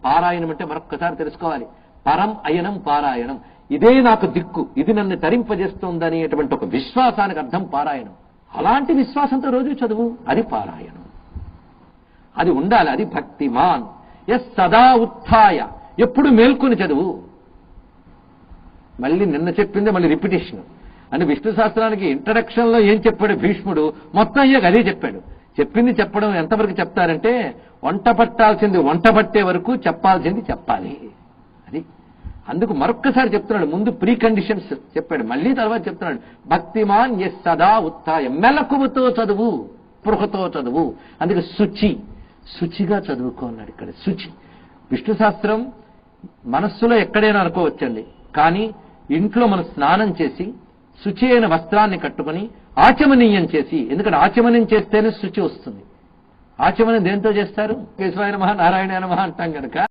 పారాయణం అంటే మరొక్కసారి తెలుసుకోవాలి. పరం అయనం పారాయణం. ఇదే నాకు దిక్కు, ఇది నన్ను తరింపజేస్తుందనేటువంటి ఒక విశ్వాసానికి అర్థం పారాయణం. అలాంటి విశ్వాసంతో రోజు చదువు, అది పారాయణం. అది ఉండాలి, అది భక్తిమాన్. ఎస్ సదా ఉత్థాయ, ఎప్పుడు మేల్కొని చదువు. మళ్ళీ నిన్న చెప్పిందే మళ్ళీ రిపిటేషన్. అంటే విష్ణు శాస్త్రానికి ఇంట్రడక్షన్ లో ఏం చెప్పాడు భీష్ముడు, మొత్తం అయ్యాక అదే చెప్పాడు. చెప్పింది చెప్పడం ఎంతవరకు చెప్తారంటే, వంట పట్టాల్సింది వంట పట్టే వరకు చెప్పాల్సింది చెప్పాలి. అది అందుకు మరొక్కసారి చెప్తున్నాడు. ముందు ప్రీ కండిషన్స్ చెప్పాడు, మళ్ళీ తర్వాత చెప్తున్నాడు భక్తిమాన్ ఎస్ సదా ఉత్థాయ, మెలకువతో చదువు, స్పృహతో చదువు. అందుకే శుచిగా చదువుకోన్నాడు ఇక్కడ. శుచి విష్ణు శాస్త్రం మనస్సులో ఎక్కడైనా అనుకోవచ్చండి, కానీ ఇంట్లో మనం స్నానం చేసి శుచి అయిన వస్త్రాన్ని కట్టుకుని ఆచమనీయం చేసి, ఎందుకంటే ఆచమనం చేస్తేనే శుచి వస్తుంది. ఆచమనం దేంతో చేస్తారు? కేశవాయ నమః నారాయణ నమః అంటాం కనుక